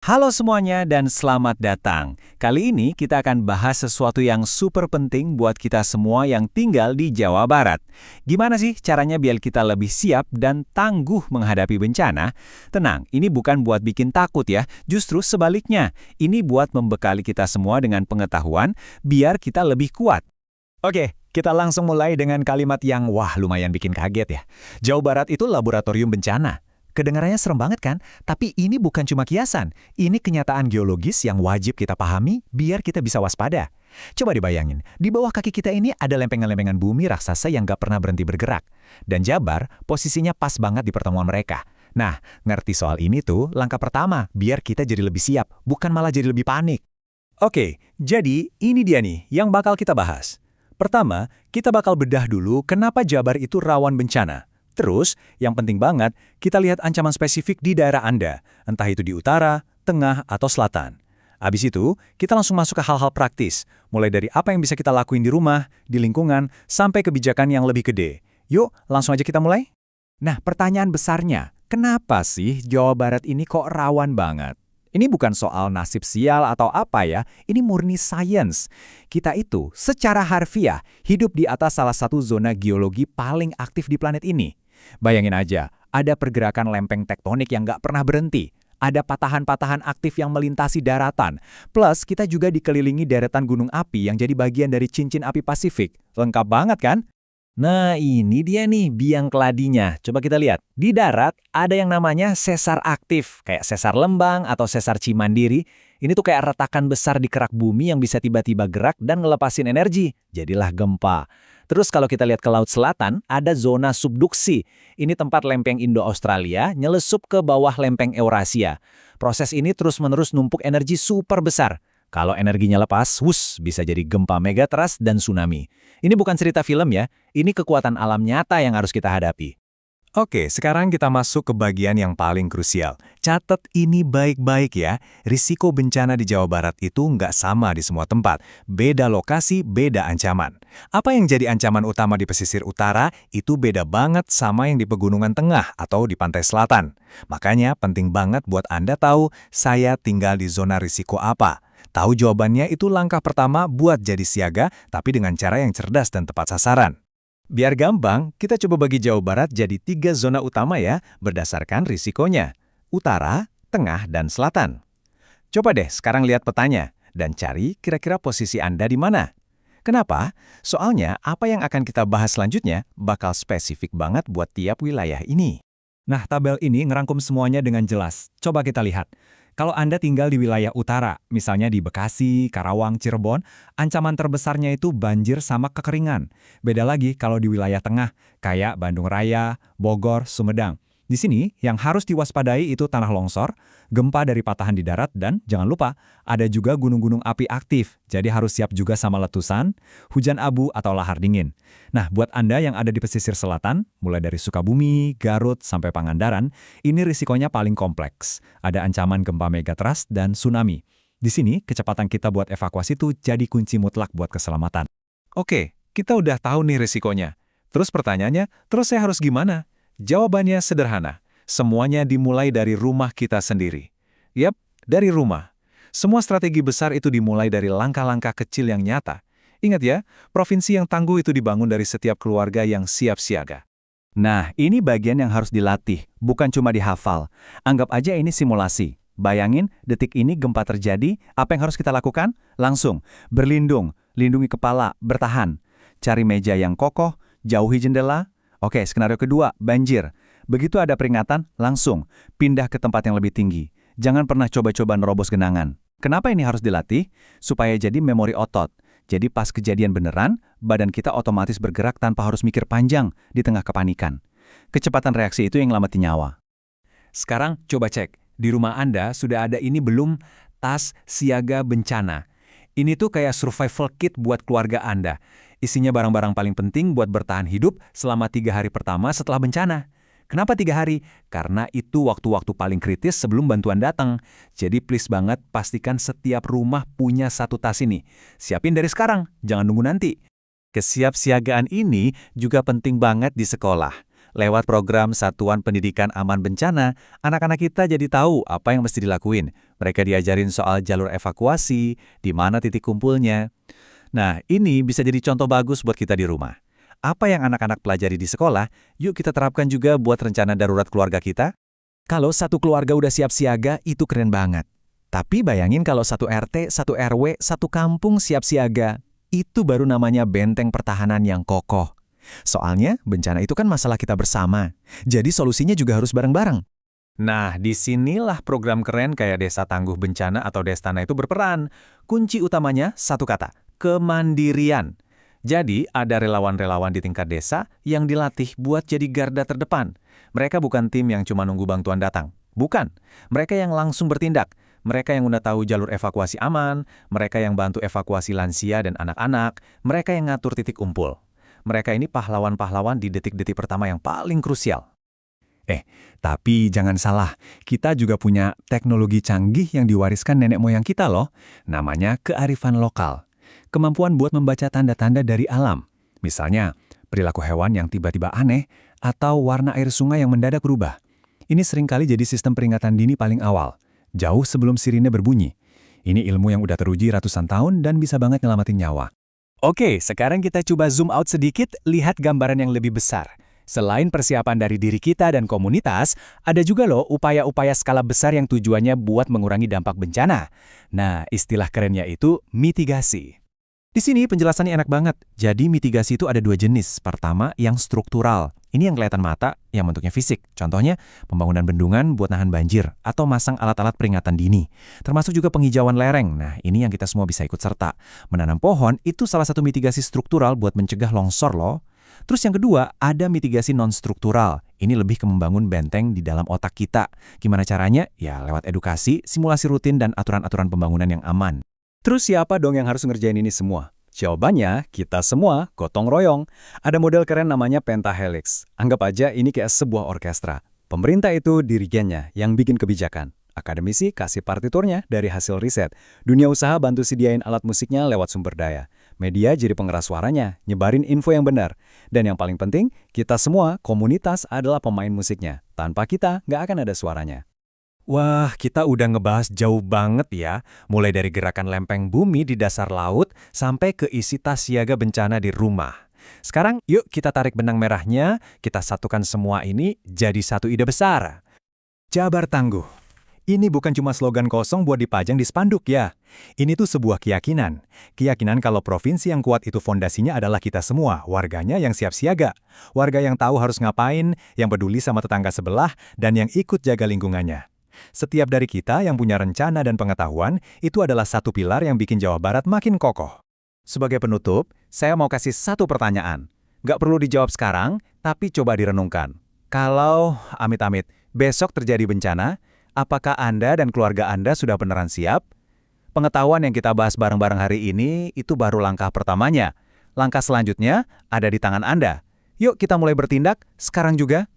Halo semuanya dan selamat datang. Kali ini kita akan bahas sesuatu yang super penting buat kita semua yang tinggal di Jawa Barat. Gimana sih caranya biar kita lebih siap dan tangguh menghadapi bencana? Tenang, ini bukan buat bikin takut ya, justru sebaliknya. Ini buat membekali kita semua dengan pengetahuan biar kita lebih kuat. Oke, kita langsung mulai dengan kalimat yang lumayan bikin kaget ya. Jawa Barat itu laboratorium bencana. Kedengarannya serem banget kan? Tapi ini bukan cuma kiasan. Ini kenyataan geologis yang wajib kita pahami biar kita bisa waspada. Coba dibayangin, di bawah kaki kita ini ada lempengan-lempengan bumi raksasa yang gak pernah berhenti bergerak. Dan Jabar posisinya pas banget di pertemuan mereka. Nah, ngerti soal ini tuh langkah pertama biar kita jadi lebih siap, bukan malah jadi lebih panik. Oke, jadi ini dia nih yang bakal kita bahas. Pertama, kita bakal bedah dulu kenapa Jabar itu rawan bencana. Terus, yang penting banget, kita lihat ancaman spesifik di daerah Anda, entah itu di utara, tengah, atau selatan. Habis itu, kita langsung masuk ke hal-hal praktis, mulai dari apa yang bisa kita lakuin di rumah, di lingkungan, sampai kebijakan yang lebih gede. Yuk, langsung aja kita mulai. Nah, pertanyaan besarnya, kenapa sih Jawa Barat ini kok rawan banget? Ini bukan soal nasib sial atau apa ya, ini murni sains. Kita itu secara harfiah hidup di atas salah satu zona geologi paling aktif di planet ini. Bayangin aja, ada pergerakan lempeng tektonik yang nggak pernah berhenti. Ada patahan-patahan aktif yang melintasi daratan. Plus, kita juga dikelilingi deretan gunung api yang jadi bagian dari cincin api Pasifik. Lengkap banget kan? Nah, ini dia nih biang keladinya. Coba kita lihat. Di darat ada yang namanya sesar aktif, kayak sesar Lembang atau sesar Cimandiri. Ini tuh kayak retakan besar di kerak bumi yang bisa tiba-tiba gerak dan ngelepasin energi. Jadilah gempa. Terus kalau kita lihat ke Laut Selatan, ada zona subduksi. Ini tempat lempeng Indo-Australia nyelesup ke bawah lempeng Eurasia. Proses ini terus-menerus numpuk energi super besar. Kalau energinya lepas, bisa jadi gempa megatrust dan tsunami. Ini bukan cerita film ya, ini kekuatan alam nyata yang harus kita hadapi. Oke, sekarang kita masuk ke bagian yang paling krusial. Catat ini baik-baik ya, risiko bencana di Jawa Barat itu nggak sama di semua tempat. Beda lokasi, beda ancaman. Apa yang jadi ancaman utama di pesisir utara, itu beda banget sama yang di pegunungan tengah atau di pantai selatan. Makanya penting banget buat Anda tahu, saya tinggal di zona risiko apa. Tahu jawabannya itu langkah pertama buat jadi siaga, tapi dengan cara yang cerdas dan tepat sasaran. Biar gampang, kita coba bagi Jawa Barat jadi 3 zona utama ya, berdasarkan risikonya. Utara, tengah, dan selatan. Coba deh sekarang lihat petanya, dan cari kira-kira posisi Anda di mana. Kenapa? Soalnya apa yang akan kita bahas selanjutnya bakal spesifik banget buat tiap wilayah ini. Nah, tabel ini ngerangkum semuanya dengan jelas. Coba kita lihat. Kalau Anda tinggal di wilayah utara, misalnya di Bekasi, Karawang, Cirebon, ancaman terbesarnya itu banjir sama kekeringan. Beda lagi kalau di wilayah tengah, kayak Bandung Raya, Bogor, Sumedang. Di sini, yang harus diwaspadai itu tanah longsor, gempa dari patahan di darat, dan jangan lupa, ada juga gunung-gunung api aktif, jadi harus siap juga sama letusan, hujan abu, atau lahar dingin. Nah, buat Anda yang ada di pesisir selatan, mulai dari Sukabumi, Garut, sampai Pangandaran, ini risikonya paling kompleks. Ada ancaman gempa megatrust dan tsunami. Di sini, kecepatan kita buat evakuasi itu jadi kunci mutlak buat keselamatan. Oke, kita udah tahu nih risikonya. Terus pertanyaannya, terus saya harus gimana? Jawabannya sederhana. Semuanya dimulai dari rumah kita sendiri. Yap, dari rumah. Semua strategi besar itu dimulai dari langkah-langkah kecil yang nyata. Ingat ya, provinsi yang tangguh itu dibangun dari setiap keluarga yang siap siaga. Nah, ini bagian yang harus dilatih, bukan cuma dihafal. Anggap aja ini simulasi. Bayangin, detik ini gempa terjadi, apa yang harus kita lakukan? Langsung, berlindung, lindungi kepala, bertahan. Cari meja yang kokoh, jauhi jendela. Oke, skenario kedua, banjir. Begitu ada peringatan, langsung pindah ke tempat yang lebih tinggi. Jangan pernah coba-coba nerobos genangan. Kenapa ini harus dilatih? Supaya jadi memori otot. Jadi pas kejadian beneran, badan kita otomatis bergerak tanpa harus mikir panjang di tengah kepanikan. Kecepatan reaksi itu yang nyelamatin nyawa. Sekarang coba cek, di rumah Anda sudah ada ini belum tas siaga bencana. Ini tuh kayak survival kit buat keluarga Anda. Isinya barang-barang paling penting buat bertahan hidup selama 3 hari pertama setelah bencana. Kenapa 3 hari? Karena itu waktu-waktu paling kritis sebelum bantuan datang. Jadi please banget pastikan setiap rumah punya satu tas ini. Siapin dari sekarang, jangan nunggu nanti. Kesiapsiagaan ini juga penting banget di sekolah. Lewat program Satuan Pendidikan Aman Bencana, anak-anak kita jadi tahu apa yang mesti dilakuin. Mereka diajarin soal jalur evakuasi, di mana titik kumpulnya. Nah, ini bisa jadi contoh bagus buat kita di rumah. Apa yang anak-anak pelajari di sekolah, yuk kita terapkan juga buat rencana darurat keluarga kita. Kalau satu keluarga udah siap siaga, itu keren banget. Tapi bayangin kalau satu RT, satu RW, satu kampung siap siaga, itu baru namanya benteng pertahanan yang kokoh. Soalnya, bencana itu kan masalah kita bersama. Jadi solusinya juga harus bareng-bareng. Nah, disinilah program keren kayak Desa Tangguh Bencana atau Destana itu berperan. Kunci utamanya satu kata, kemandirian. Jadi, ada relawan-relawan di tingkat desa yang dilatih buat jadi garda terdepan. Mereka bukan tim yang cuma nunggu bantuan datang. Bukan. Mereka yang langsung bertindak. Mereka yang udah tahu jalur evakuasi aman, mereka yang bantu evakuasi lansia dan anak-anak, mereka yang ngatur titik kumpul. Mereka ini pahlawan-pahlawan di detik-detik pertama yang paling krusial. Tapi jangan salah, kita juga punya teknologi canggih yang diwariskan nenek moyang kita loh. Namanya kearifan lokal. Kemampuan buat membaca tanda-tanda dari alam. Misalnya, perilaku hewan yang tiba-tiba aneh, atau warna air sungai yang mendadak berubah. Ini seringkali jadi sistem peringatan dini paling awal, jauh sebelum sirine berbunyi. Ini ilmu yang udah teruji ratusan tahun dan bisa banget nyelamatin nyawa. Oke, sekarang kita coba zoom out sedikit, lihat gambaran yang lebih besar. Selain persiapan dari diri kita dan komunitas, ada juga loh upaya-upaya skala besar yang tujuannya buat mengurangi dampak bencana. Nah, istilah kerennya itu mitigasi. Di sini penjelasannya enak banget. Jadi mitigasi itu ada dua jenis. Pertama, yang struktural. Ini yang kelihatan mata, yang bentuknya fisik. Contohnya, pembangunan bendungan buat nahan banjir, atau masang alat-alat peringatan dini. Termasuk juga penghijauan lereng. Nah, ini yang kita semua bisa ikut serta. Menanam pohon itu salah satu mitigasi struktural buat mencegah longsor loh. Terus yang kedua, ada mitigasi non-struktural. Ini lebih ke membangun benteng di dalam otak kita. Gimana caranya? Ya, lewat edukasi, simulasi rutin, dan aturan-aturan pembangunan yang aman. Terus siapa dong yang harus ngerjain ini semua? Jawabannya, kita semua, gotong royong. Ada model keren namanya pentahelix. Anggap aja ini kayak sebuah orkestra. Pemerintah itu dirigennya yang bikin kebijakan. Akademisi kasih partiturnya dari hasil riset. Dunia usaha bantu sediain alat musiknya lewat sumber daya. Media jadi pengeras suaranya, nyebarin info yang benar. Dan yang paling penting, kita semua, komunitas adalah pemain musiknya. Tanpa kita, nggak akan ada suaranya. Wah, kita udah ngebahas jauh banget ya, mulai dari gerakan lempeng bumi di dasar laut sampai ke isi tas siaga bencana di rumah. Sekarang yuk kita tarik benang merahnya, kita satukan semua ini jadi satu ide besar. Jabar Tangguh. Ini bukan cuma slogan kosong buat dipajang di spanduk ya. Ini tuh sebuah keyakinan. Keyakinan kalau provinsi yang kuat itu fondasinya adalah kita semua, warganya yang siap siaga. Warga yang tahu harus ngapain, yang peduli sama tetangga sebelah, dan yang ikut jaga lingkungannya. Setiap dari kita yang punya rencana dan pengetahuan, itu adalah satu pilar yang bikin Jawa Barat makin kokoh. Sebagai penutup, saya mau kasih satu pertanyaan. Nggak perlu dijawab sekarang, tapi coba direnungkan. Kalau, amit-amit, besok terjadi bencana, apakah Anda dan keluarga Anda sudah beneran siap? Pengetahuan yang kita bahas bareng-bareng hari ini, itu baru langkah pertamanya. Langkah selanjutnya ada di tangan Anda. Yuk kita mulai bertindak sekarang juga.